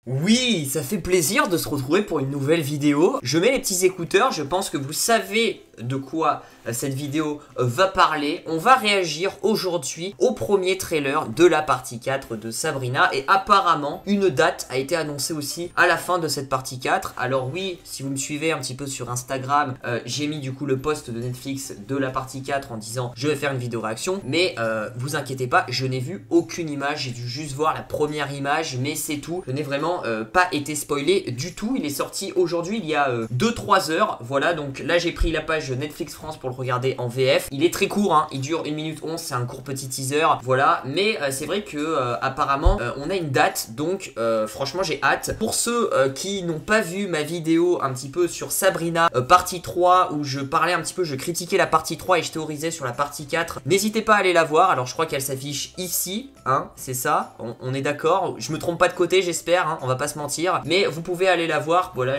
Oui, ça fait plaisir de se retrouver pour une nouvelle vidéo. Je mets les petits écouteurs, je pense que vous savez de quoi cette vidéo va parler. On va réagir aujourd'hui au premier trailer de la partie 4 de Sabrina. Et apparemment, une date a été annoncée aussi à la fin de cette partie 4. Alors oui, si vous me suivez un petit peu sur Instagram, j'ai mis du coup le post de Netflix de la partie 4 en disant je vais faire une vidéo réaction. Mais vous inquiétez pas, je n'ai vu aucune image, j'ai dû juste voir la première image, mais c'est tout. Je n'ai vraiment pas été spoilé du tout. Il est sorti aujourd'hui, il y a 2-3 heures. Voilà, donc là j'ai pris la page Netflix France pour le regarder en VF. Il est très court, hein, il dure 1 minute 11, c'est un court petit teaser. Voilà, mais c'est vrai que apparemment on a une date, donc franchement j'ai hâte. Pour ceux qui n'ont pas vu ma vidéo un petit peu sur Sabrina partie 3, où je parlais un petit peu, je critiquais la partie 3 et je théorisais sur la partie 4, n'hésitez pas à aller la voir. Alors je crois qu'elle s'affiche ici, hein, c'est ça, on est d'accord. Je me trompe pas de côté, j'espère, hein, on va pas se mentir, mais vous pouvez aller la voir. Voilà,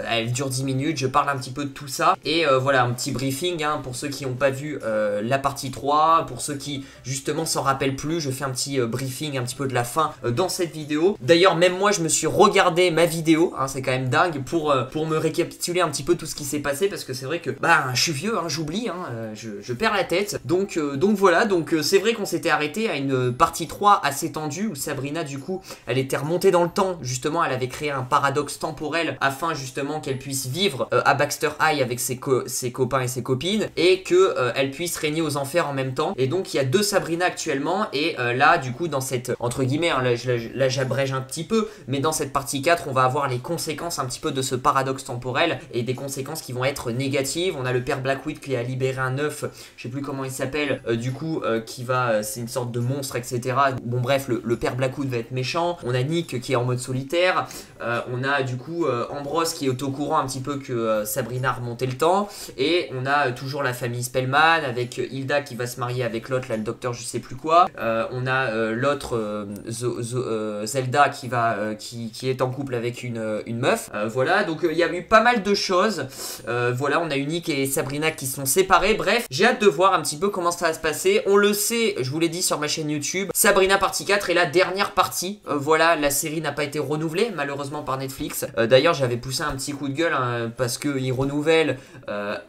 elle dure 10 minutes, je parle un petit peu de tout ça, et voilà, un petit briefing, hein, pour ceux qui n'ont pas vu la partie 3, pour ceux qui justement s'en rappellent plus, je fais un petit briefing un petit peu de la fin dans cette vidéo. D'ailleurs même moi je me suis regardé ma vidéo, hein, c'est quand même dingue, pour me récapituler un petit peu tout ce qui s'est passé, parce que c'est vrai que bah je suis vieux, hein, j'oublie, hein, je perds la tête, donc voilà, donc c'est vrai qu'on s'était arrêté à une partie 3 assez tendue, où Sabrina du coup elle était remontée dans le temps. Justement, elle avait créé un paradoxe temporel afin justement qu'elle puisse vivre à Baxter High avec ses copains et ses copines, et que elle puisse régner aux enfers en même temps. Et donc il y a 2 Sabrina actuellement, et là du coup dans cette, entre guillemets, hein, là j'abrège un petit peu, mais dans cette partie 4 on va avoir les conséquences un petit peu de ce paradoxe temporel, et des conséquences qui vont être négatives. On a le père Blackwood qui a libéré un œuf, je sais plus comment il s'appelle, du coup qui va, c'est une sorte de monstre, etc. Bon bref, le père Blackwood va être méchant. On a Nick qui est en mode solitaire, on a du coup Ambrose qui est au courant un petit peu que Sabrina a remonté le temps, et on a toujours la famille Spellman avec Hilda qui va se marier avec l'autre, là le docteur je sais plus quoi, on a l'autre Zelda qui est en couple avec une meuf, voilà, donc il y a eu pas mal de choses, voilà, on a eu Nick et Sabrina qui se sont séparés. Bref, j'ai hâte de voir un petit peu comment ça va se passer. On le sait, je vous l'ai dit sur ma chaîne YouTube, Sabrina partie 4 est la dernière partie, voilà, la série n'a pas été renouvelée malheureusement par Netflix. D'ailleurs j'avais poussé un petit coup de gueule, hein, parce qu'ils renouvellent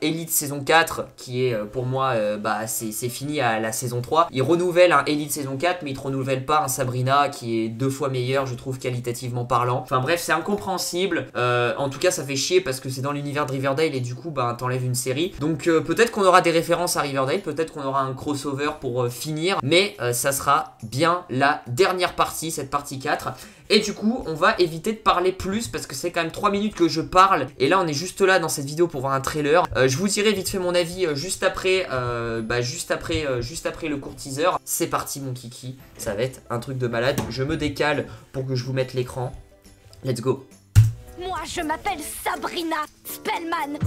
Elite saison 4 qui est pour moi bah c'est fini à la saison 3. Ils renouvellent un Elite saison 4, mais ils ne renouvellent pas un Sabrina qui est 2 fois meilleur, je trouve, qualitativement parlant. Enfin bref, c'est incompréhensible. En tout cas ça fait chier parce que c'est dans l'univers de Riverdale, et du coup bah t'enlèves une série. Donc peut-être qu'on aura des références à Riverdale, peut-être qu'on aura un crossover pour finir, mais ça sera bien la dernière partie, cette partie 4. Et du coup on va éviter de parler plus, parce que c'est quand même 3 minutes que je parle, et là on est juste là dans cette vidéo pour voir un trailer. Je vous dirai vite fait mon avis juste après le court teaser. C'est parti mon kiki, ça va être un truc de malade. Je me décale pour que je vous mette l'écran. Let's go. Moi je m'appelle Sabrina Spellman,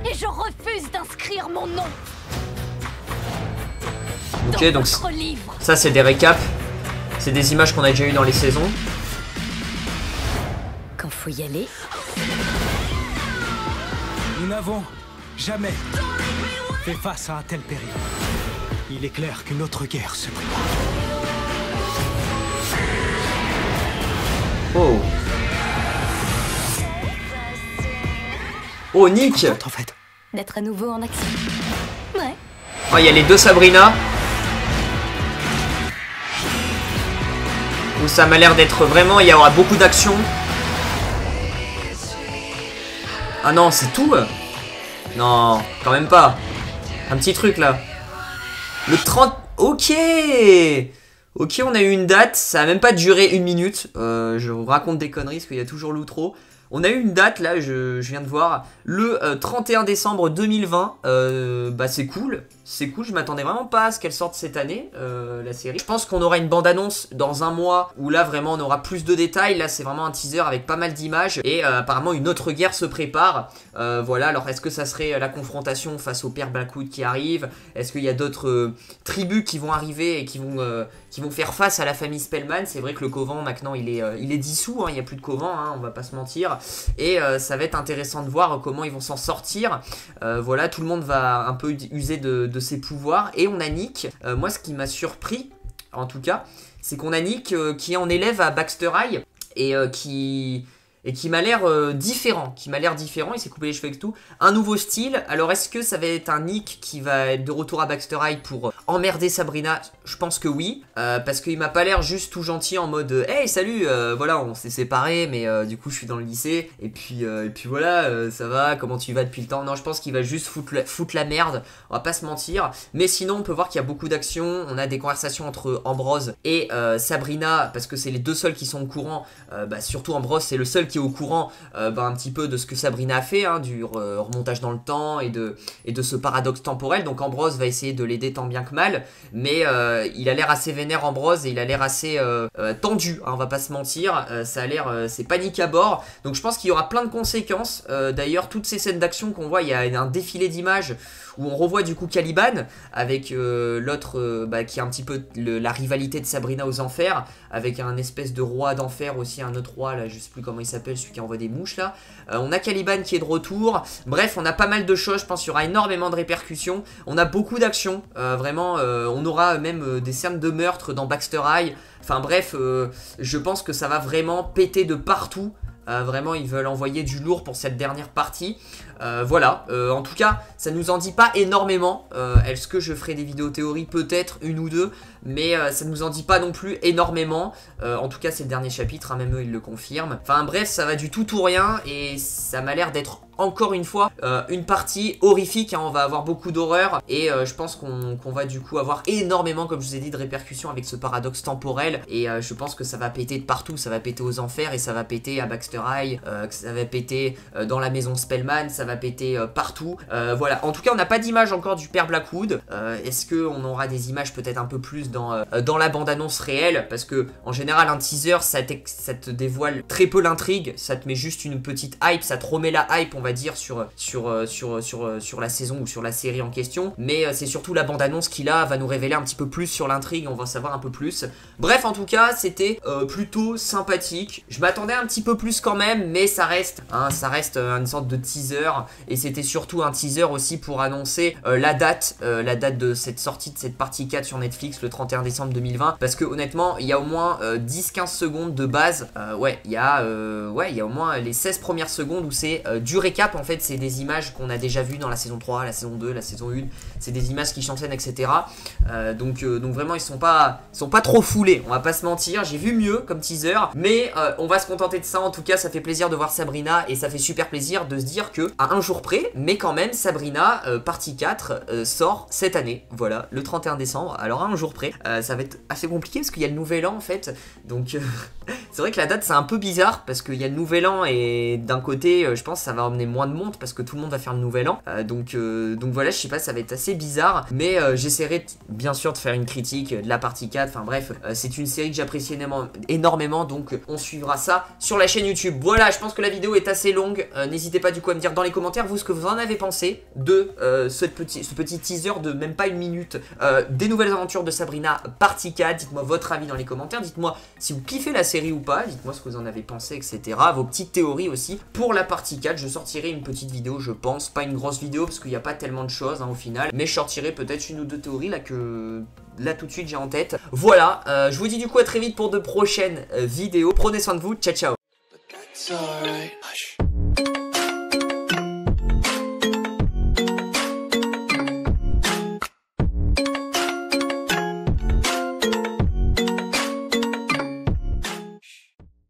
et je refuse d'inscrire mon nom. Ok, donc ça c'est des récaps. C'est des images qu'on a déjà eues dans les saisons. Quand faut y aller. Nous n'avons jamais fait face à un tel péril. Il est clair qu'une autre guerre se prépare. Oh. Oh, Nick. En fait. D'être à nouveau en action. Ouais. Oh, il y a les 2 Sabrina. Où ça m'a l'air d'être vraiment, il y aura beaucoup d'action. Ah non, c'est tout. Non, quand même pas. Un petit truc là. Le 30... Ok. Ok, on a eu une date. Ça a même pas duré 1 minute. Je vous raconte des conneries parce qu'il y a toujours l'outro. On a eu une date là, je viens de voir, le 31 décembre 2020, bah c'est cool, je m'attendais vraiment pas à ce qu'elle sorte cette année, la série. Je pense qu'on aura une bande-annonce dans un mois, où là vraiment on aura plus de détails. Là c'est vraiment un teaser avec pas mal d'images, et apparemment une autre guerre se prépare, voilà. Alors est-ce que ça serait la confrontation face au père Blackwood qui arrive? Est-ce qu'il y a d'autres tribus qui vont arriver et qui vont faire face à la famille Spellman? C'est vrai que le coven maintenant il est dissous, hein, il n'y a plus de coven, hein, on va pas se mentir. Et ça va être intéressant de voir comment ils vont s'en sortir. Voilà, tout le monde va un peu user de ses pouvoirs. Et on a Nick. Moi ce qui m'a surpris en tout cas, c'est qu'on a Nick qui est en élève à Baxter High et qui m'a l'air différent, il s'est coupé les cheveux et tout. Un nouveau style, alors est-ce que ça va être un Nick qui va être de retour à Baxter High pour emmerder Sabrina? Je pense que oui, parce qu'il m'a pas l'air juste tout gentil en mode hey salut, voilà on s'est séparés mais du coup je suis dans le lycée et puis voilà, ça va, comment tu vas depuis le temps? Non, je pense qu'il va juste foutre la merde, on va pas se mentir. Mais sinon on peut voir qu'il y a beaucoup d'actions, on a des conversations entre Ambrose et Sabrina, parce que c'est les deux seuls qui sont au courant, surtout Ambrose c'est le seul qui est au courant un petit peu de ce que Sabrina a fait, hein, du remontage dans le temps et de ce paradoxe temporel. Donc Ambrose va essayer de l'aider tant bien que mal, mais il a l'air assez vénère Ambrose et il a l'air assez tendu, hein, on va pas se mentir, ça a l'air, c'est panique à bord, donc je pense qu'il y aura plein de conséquences. D'ailleurs toutes ces scènes d'action qu'on voit, il y a un défilé d'images où on revoit du coup Caliban avec l'autre qui a un petit peu la rivalité de Sabrina aux enfers, avec un espèce de roi d'enfer aussi, un autre roi là, je sais plus comment il s'appelle, celui qui envoie des mouches là. On a Caliban qui est de retour, bref on a pas mal de choses, je pense qu'il y aura énormément de répercussions, on a beaucoup d'actions, vraiment on aura même des scènes de meurtre dans Baxter High, enfin bref je pense que ça va vraiment péter de partout. Vraiment ils veulent envoyer du lourd pour cette dernière partie. Voilà, en tout cas ça nous en dit pas énormément. Est-ce que je ferai des vidéos théories? Peut-être une ou deux, mais ça nous en dit pas non plus énormément. En tout cas c'est le dernier chapitre, hein, même eux ils le confirment. Enfin bref, ça va du tout ou rien et ça m'a l'air d'être encore une fois une partie horrifique, hein. On va avoir beaucoup d'horreur et je pense qu'on va du coup avoir énormément, comme je vous ai dit, de répercussions avec ce paradoxe temporel et je pense que ça va péter de partout, ça va péter aux enfers et ça va péter à Baxter High, ça va péter dans la maison Spellman, ça va péter partout. Voilà, en tout cas on n'a pas d'image encore du père Blackwood. Est-ce qu'on aura des images peut-être un peu plus dans la bande-annonce réelle? Parce que en général un teaser ça te dévoile très peu l'intrigue, ça te met juste une petite hype, ça te remet la hype on va dire sur la saison ou sur la série en question, mais c'est surtout la bande-annonce qui là va nous révéler un petit peu plus sur l'intrigue, on va savoir un peu plus. Bref, en tout cas c'était plutôt sympathique, je m'attendais un petit peu plus quand même, mais ça reste une sorte de teaser, et c'était surtout un teaser aussi pour annoncer la date de cette sortie de cette partie 4 sur Netflix le 31 décembre 2020, parce que honnêtement il y a au moins 10-15 secondes de base, il y a au moins les 16 premières secondes où c'est du récap. En fait c'est des images qu'on a déjà vues dans la saison 3, la saison 2, la saison 1, c'est des images qui s'enchaînent etc. Donc vraiment ils sont pas trop foulés, on va pas se mentir, j'ai vu mieux comme teaser, mais on va se contenter de ça. En tout cas ça fait plaisir de voir Sabrina et ça fait super plaisir de se dire que à un jour près, mais quand même Sabrina partie 4 sort cette année, voilà, le 31 décembre, alors à un jour près, ça va être assez compliqué parce qu'il y a le nouvel an en fait, donc c'est vrai que la date c'est un peu bizarre parce qu'il y a le nouvel an et d'un côté je pense que ça va emmener moins de monde parce que tout le monde va faire le nouvel an, donc voilà, je sais pas, ça va être assez bizarre, mais j'essaierai bien sûr de faire une critique de la partie 4, enfin bref, c'est une série que j'apprécie énormément, donc on suivra ça sur la chaîne YouTube. Voilà, je pense que la vidéo est assez longue, n'hésitez pas du coup à me dire dans les commentaires vous ce que vous en avez pensé de ce petit teaser de même pas une minute des nouvelles aventures de Sabrina partie 4, dites-moi votre avis dans les commentaires, dites-moi si vous kiffez la série ou pas, dites-moi ce que vous en avez pensé etc, vos petites théories aussi pour la partie 4, je sortirai une petite vidéo je pense, pas une grosse vidéo parce qu'il n'y a pas tellement de choses hein, au final, mais je sortirai peut-être une ou deux théories là tout de suite j'ai en tête. Voilà, je vous dis du coup à très vite pour de prochaines vidéos, prenez soin de vous, ciao ciao.